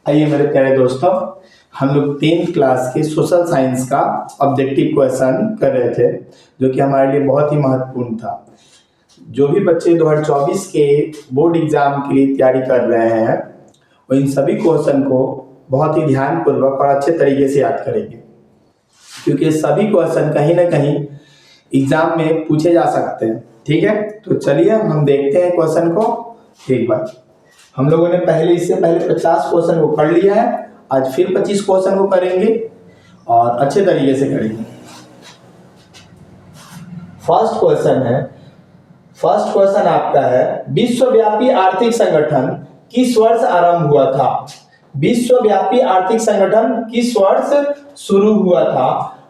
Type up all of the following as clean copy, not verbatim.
आइए मेरे प्यारे दोस्तों, हम लोग 10th क्लास के सोशल साइंस का ऑब्जेक्टिव क्वेश्चन कर रहे थे, जो कि हमारे लिए बहुत ही महत्वपूर्ण था। जो भी बच्चे 2024 के बोर्ड एग्जाम के लिए तैयारी कर रहे हैं, वो इन सभी क्वेश्चन को बहुत ही ध्यानपूर्वक और अच्छे तरीके से याद करेंगे, क्योंकि सभी क्वेश्चन कहीं ना कहीं एग्जाम में पूछे जा सकते हैं। ठीक है, तो चलिए हम देखते हैं क्वेश्चन को एक बार। हम लोगों ने इससे पहले 50 क्वेश्चन को कर लिया है, आज फिर 25 क्वेश्चन को करेंगे और अच्छे तरीके से करेंगे। फर्स्ट क्वेश्चन आपका है, विश्वव्यापी आर्थिक संगठन किस वर्ष आरंभ हुआ था? विश्वव्यापी आर्थिक संगठन किस वर्ष शुरू हुआ था?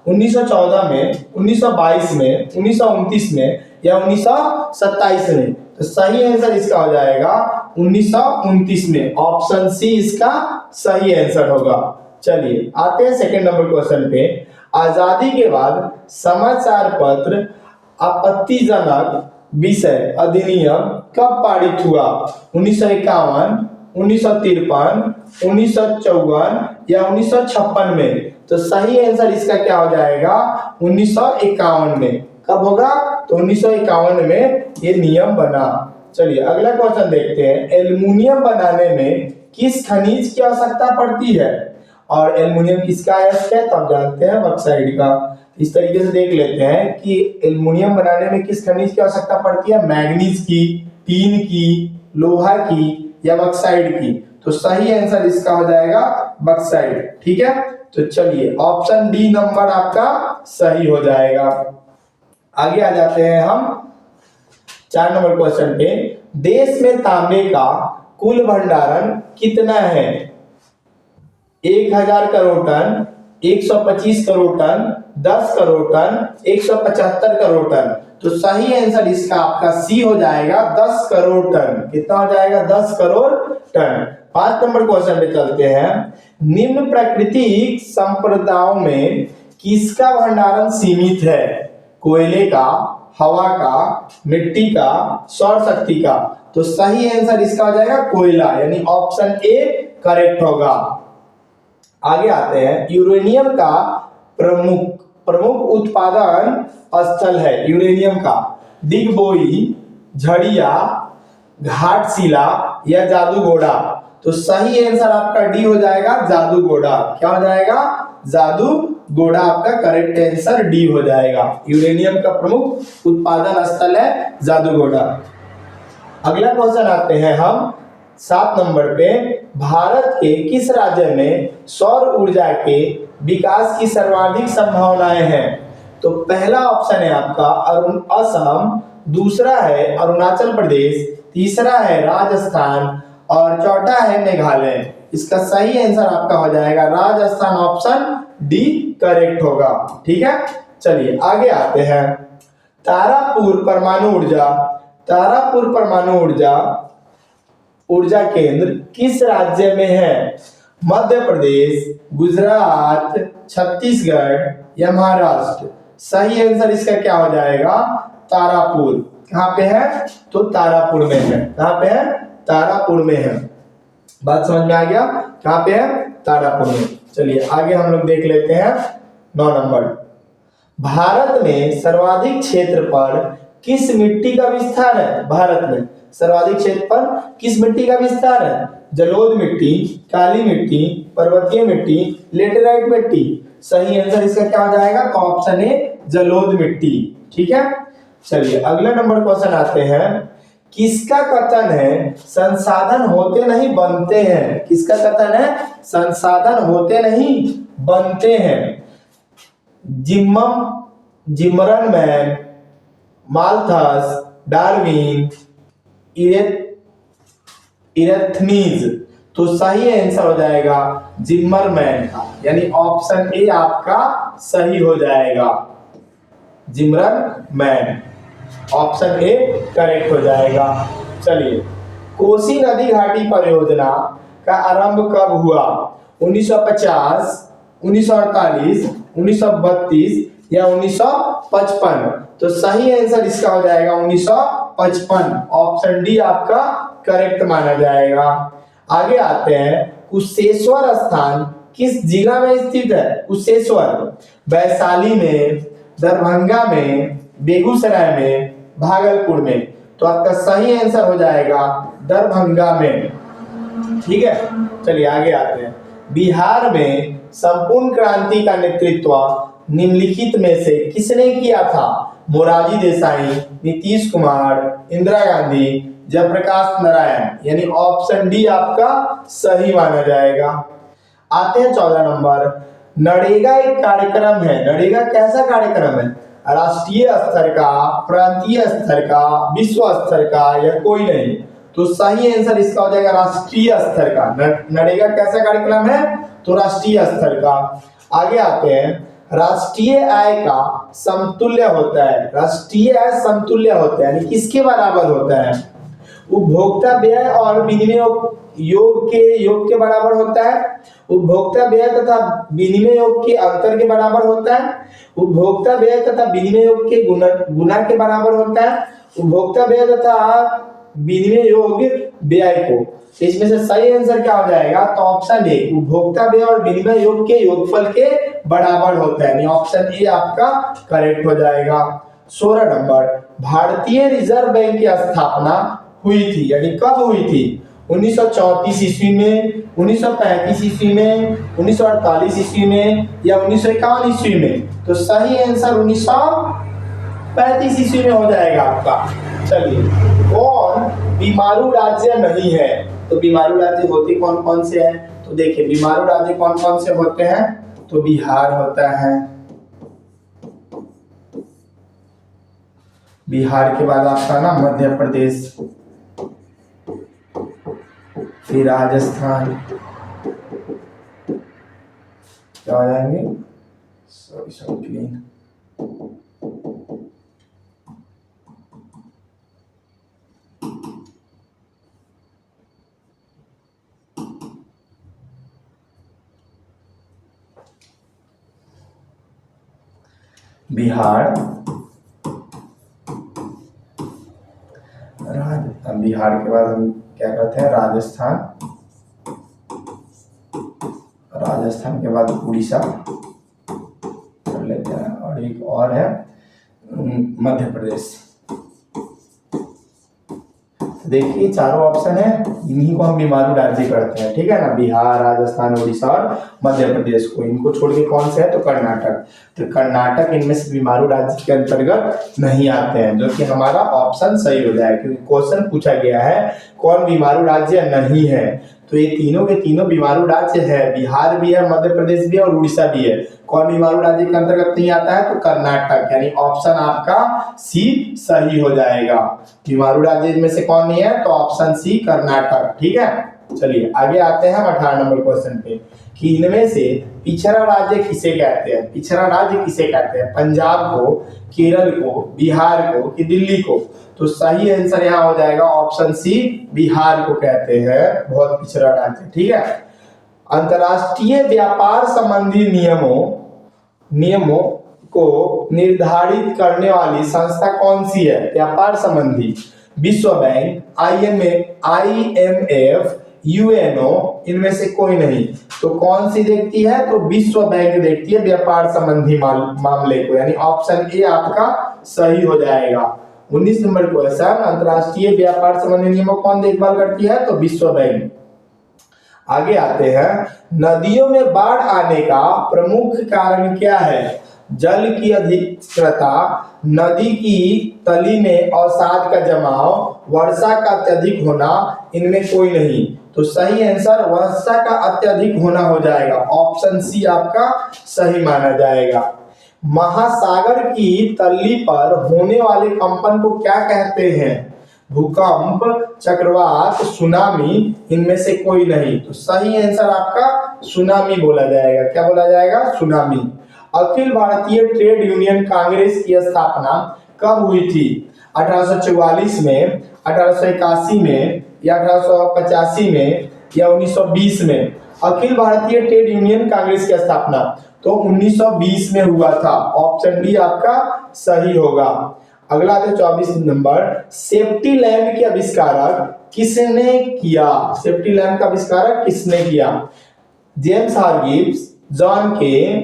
1914 में, 1922 में, 1929 में या 1927 में? तो सही आंसर इसका हो जाएगा 1929 में। ऑप्शन सी इसका सही आंसर होगा। चलिए आते हैं सेकंड नंबर क्वेश्चन पे। आजादी के बाद समाचार पत्र आपत्तिजनक विषय अधिनियम कब पारित हुआ? 1951, 1953, 1954 या 1956 में? तो सही आंसर इसका क्या हो जाएगा? 1951 में। कब होगा? तो 1951 में ये नियम बना। चलिए अगला क्वेश्चन देखते हैं। एल्युमिनियम बनाने में किस खनिज की आवश्यकता पड़ती है? और एल्युमिनियम किसका अयस्क है? तो आप जानते हैं बॉक्साइड का। इस तरीके से देख लेते हैं कि एल्युमिनियम बनाने में किस खनिज की आवश्यकता पड़ती है? मैग्नीज की, टीन की, लोहा की या बॉक्साइड की? तो सही आंसर इसका हो जाएगा बॉक्साइड। ठीक है, तो चलिए ऑप्शन डी नंबर आपका सही हो जाएगा। आगे आ जाते हैं हम 4 नंबर क्वेश्चन पे। देश में तांबे का कुल भंडारण कितना है? 1000 crore ton, 125 crore ton, 10 crore ton, 175 crore ton? तो सही आंसर इसका आपका सी हो जाएगा 10 करोड़ टन। कितना हो जाएगा? 10 करोड़ टन। 5 नंबर क्वेश्चन पे चलते हैं। निम्न प्राकृतिक संपदाओं में किसका भंडारण सीमित है? कोयले का, हवा का, मिट्टी का, सौर शक्ति का? तो सही आंसर इसका हो जाएगा कोयला, यानी ऑप्शन ए करेक्ट होगा। आगे आते हैं। यूरेनियम का प्रमुख उत्पादन स्थल है यूरेनियम का? दिग्बोई, झड़िया, घाटशिला या जादूगोड़ा? तो सही आंसर आपका डी हो जाएगा जादूगोड़ा। क्या हो जाएगा? जादूगोड़ा आपका करेक्ट आंसर डी हो जाएगा। यूरेनियम का प्रमुख उत्पादन स्थल है जादूगोड़ा। अगला क्वेश्चन आते हैं हम 7 नंबर पे। भारत के किस राज्य में सौर ऊर्जा के विकास की सर्वाधिक संभावनाएं हैं? तो पहला ऑप्शन है आपका असम, दूसरा है अरुणाचल प्रदेश, तीसरा है राजस्थान और चौथा है मेघालय। इसका सही आंसर आपका हो जाएगा राजस्थान, ऑप्शन डी करेक्ट होगा। ठीक है, चलिए आगे आते हैं। तारापुर परमाणु ऊर्जा केंद्र किस राज्य में है? मध्य प्रदेश, गुजरात, छत्तीसगढ़ या महाराष्ट्र? सही आंसर इसका क्या हो जाएगा? तारापुर। कहाँ पे है? तो तारापुर में है। कहाँ पे है? तारापुर में है। बात समझ में आ गया? कहाँ पे है? तारापुर में। चलिए आगे हम लोग देख लेते हैं 9 नंबर। भारत में सर्वाधिक क्षेत्र पर किस मिट्टी का विस्तार है? भारत में सर्वाधिक क्षेत्र पर किस मिट्टी का विस्तार है? जलोढ़ मिट्टी, काली मिट्टी, पर्वतीय मिट्टी, लेटेराइट मिट्टी? सही आंसर इसका क्या हो जाएगा? तो ऑप्शन ए जलोढ़ मिट्टी। ठीक है, चलिए अगला नंबर क्वेश्चन आते हैं। किसका कथन है संसाधन होते नहीं बनते हैं? किसका कथन है संसाधन होते नहीं बनते हैं? Zimmerman, Malthus, Darwin, Eratosthenes? तो सही आंसर हो जाएगा जिमरमैन का, यानी ऑप्शन ए आपका सही हो जाएगा। जिमरमैन, ऑप्शन ए करेक्ट हो जाएगा। चलिए कोसी नदी घाटी परियोजना का आरंभ कब हुआ? 1950, 1948, 1932 या 1955? तो सही आंसर इसका हो जाएगा 1955। ऑप्शन डी आपका करेक्ट माना जाएगा। आगे आते हैं, कुशेश्वर स्थान किस जिला में स्थित है? कुशेश्वर वैशाली में, दरभंगा में, बेगूसराय में, भागलपुर में। तो आपका सही आंसर हो जाएगा दरभंगा में। ठीक है, चलिए आगे आते हैं। बिहार में संपूर्ण क्रांति का नेतृत्व निम्नलिखित में से किसने किया था? मोरारजी देसाई, नीतीश कुमार, इंदिरा गांधी, जयप्रकाश नारायण, यानी ऑप्शन डी आपका सही माना जाएगा। आते हैं 14 नंबर। नरेगा एक कार्यक्रम है। नरेगा कैसा कार्यक्रम है? राष्ट्रीय स्तर का, प्रांतीय स्तर का, विश्व स्तर का या कोई नहीं? तो सही आंसर इसका हो जाएगा राष्ट्रीय स्तर का। नरेगा कैसा कार्यक्रम है? तो राष्ट्रीय स्तर का। आगे आते हैं, राष्ट्रीय आय का समतुल्य होता है। राष्ट्रीय आय समतुल्य होता है, यानी किसके बराबर होता है? उपभोक्ता व्यय और विनिमय योग के बराबर होता है। उपभोक्ता व्यय तथा विनिमय योग के अंतर के बराबर होता है। उपभोक्ता व्यय तथा विनिमय योग के गुना के बराबर होता है। उपभोक्ता व्यय तथा विनिमय योग व्यय को। इसमें से सही आंसर क्या हो जाएगा? तो ऑप्शन ए, उपभोक्ता व्यय और विनिमय योग के योगफल के बराबर होता है, ऑप्शन ए आपका करेक्ट हो जाएगा। 16 नंबर, भारतीय रिजर्व बैंक की स्थापना हुई थी, यानी कब हुई थी? 1934 ईस्वी में, 1935 ईस्वी में, 1948 ईस्वी में या 1951 ईस्वी में? तो सही आंसर 1935 ईस्वी में हो जाएगा आपका। चलिए, कौन बीमारू राज्य नहीं है? तो बीमारू राज्य होते कौन कौन से हैं? तो देखिए, बीमारू राज्य कौन कौन से होते हैं? तो बिहार होता है, बिहार के बाद आपका ना मध्य प्रदेश, फिर राजस्थान, क्या हो जाएंगे? सॉरी क्लीन, बिहार, बिहार के बाद हम क्या करते हैं? राजस्थान, राजस्थान के बाद उड़ीसा कर लेते हैं, और एक और है मध्य प्रदेश। देखिए, चारों ऑप्शन है, इन्हीं को हम बीमारू राज्य करते हैं। ठीक है ना, बिहार, राजस्थान, उड़ीसा और मध्य प्रदेश को। इनको छोड़ के कौन से है? तो कर्नाटक। तो कर्नाटक इनमें से बीमारू राज्य के अंतर्गत नहीं आते हैं, जो कि हमारा ऑप्शन सही हो जाए, क्योंकि क्वेश्चन पूछा गया है कौन बीमारू राज्य नहीं है। तो ये तीनों के तीनों बीमारू राज्य है, बिहार भी है, मध्य प्रदेश भी है और उड़ीसा भी है। कौन बीमारू राज्य के अंतर्गत नहीं आता है? तो कर्नाटक, यानी ऑप्शन आपका सी सही हो जाएगा। बीमारू राज्य में से कौन नहीं है? तो ऑप्शन सी कर्नाटक। ठीक है, चलिए आगे आते हैं 18 नंबर क्वेश्चन पे, कि इनमें से पिछड़ा राज्य किसे कहते हैं? पिछड़ा राज्य किसे कहते हैं? पंजाब को, केरल को, बिहार को कि दिल्ली को? तो सही आंसर यहाँ हो जाएगा ऑप्शन सी, बिहार को कहते हैं बहुत पिछड़ा राज्य। ठीक है, अंतरराष्ट्रीय व्यापार संबंधी नियमों को निर्धारित करने वाली संस्था कौन सी है? व्यापार संबंधी, विश्व बैंक, IMF, UNO, इनमें से कोई नहीं। तो कौन सी देखती है? तो विश्व बैंक देखती है व्यापार संबंधी मामले को, यानी ऑप्शन ए आपका सही हो जाएगा। 19 नंबर क्वेश्चन, अंतरराष्ट्रीय व्यापार संबंधी नियमों कौन देखभाल करती है? तो विश्व बैंक। आगे आते हैं, नदियों में बाढ़ आने का प्रमुख कारण क्या है? जल की अधिकता, नदी की तली में अवसाद का जमाव, वर्षा का अत्यधिक होना, इनमें कोई नहीं। तो सही आंसर वर्षा का अत्यधिक होना हो जाएगा, ऑप्शन सी आपका सही माना जाएगा। महासागर की तली पर होने वाले कंपन को क्या कहते हैं? भूकंप, चक्रवात, सुनामी, इनमें से कोई नहीं। तो सही आंसर आपका सुनामी बोला जाएगा। क्या बोला जाएगा? Tsunami. Akhil Bharatiya trade union Congress की स्थापना कब हुई थी? 1844 में, 1881 में या 1885 में या 1920 में? अखिल भारतीय ट्रेड यूनियन कांग्रेस की स्थापना तो 1920 में हुआ था, ऑप्शन डी आपका सही होगा। अगला आता है 24 नंबर, सेफ्टी लैंप के आविष्कारक किसने किया? सेफ्टी लैंप का आविष्कारक किसने किया? जेम्स हार्गिव्स, जॉन के,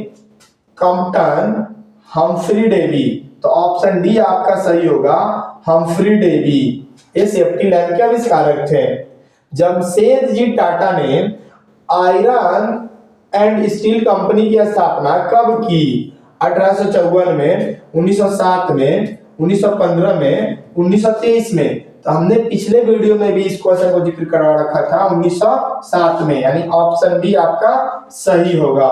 कॉम्पटन, हम्फ्री डेवी। तो ऑप्शन डी आपका सही होगा, हम्फ्री डेवी, ये सेफ्टी लैंप के आविष्कारक थे। जमशेदजी टाटा ने आयरन एंड स्टील कंपनी की स्थापना कब की? 1854 में, 1907 में, 1915 में, 1923 में। तो हमने पिछले वीडियो में भी इस क्वेश्चन को जिक्र करा रखा था 1907 में, यानी ऑप्शन बी आपका सही होगा।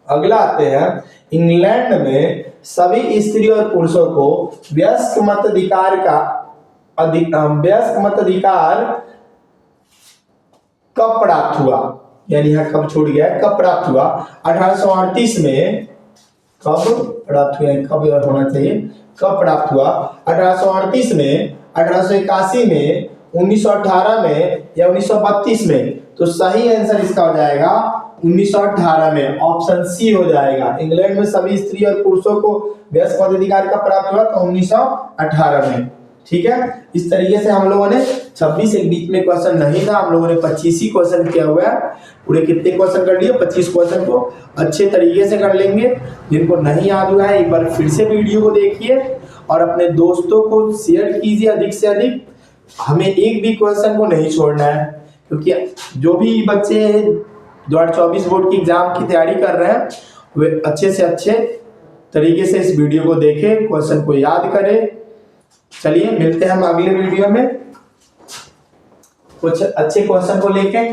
अगला आते हैं, इंग्लैंड में सभी स्त्री और पुरुषों को वयस्क मताधिकार कब प्राप्त हुआ? यानी यहाँ कब छूट गया, कब प्राप्त हुआ? 1838 में। कब प्राप्त हुआ, कब होना चाहिए, कब प्राप्त हुआ? 1838 में, 1881 में, 1918 में या 1932 में? तो सही आंसर इसका हो जाएगा 1918 में, ऑप्शन सी हो जाएगा। इंग्लैंड में सभी स्त्री और पुरुषों को वयस्क मताधिकार कब प्राप्त हुआ? तो 1918 में। ठीक है, इस तरीके से हम लोगों ने 26 एक बीच में क्वेश्चन नहीं था, हम लोगों ने 25 ही क्वेश्चन किया हुआ है। पूरे कितने क्वेश्चन कर लिए? 25 क्वेश्चन को अच्छे तरीके से कर लेंगे। जिनको नहीं याद हुआ है एक बार फिर से वीडियो को देखिए और अपने दोस्तों को शेयर कीजिए अधिक से अधिक। हमें एक भी क्वेश्चन को नहीं छोड़ना है, क्योंकि जो भी बच्चे 2024 बोर्ड की एग्जाम की तैयारी कर रहे हैं वे अच्छे से अच्छे तरीके से इस वीडियो को देखें, क्वेश्चन को याद करें। चलिए मिलते हैं हम अगले वीडियो में कुछ अच्छे क्वेश्चन को लेके।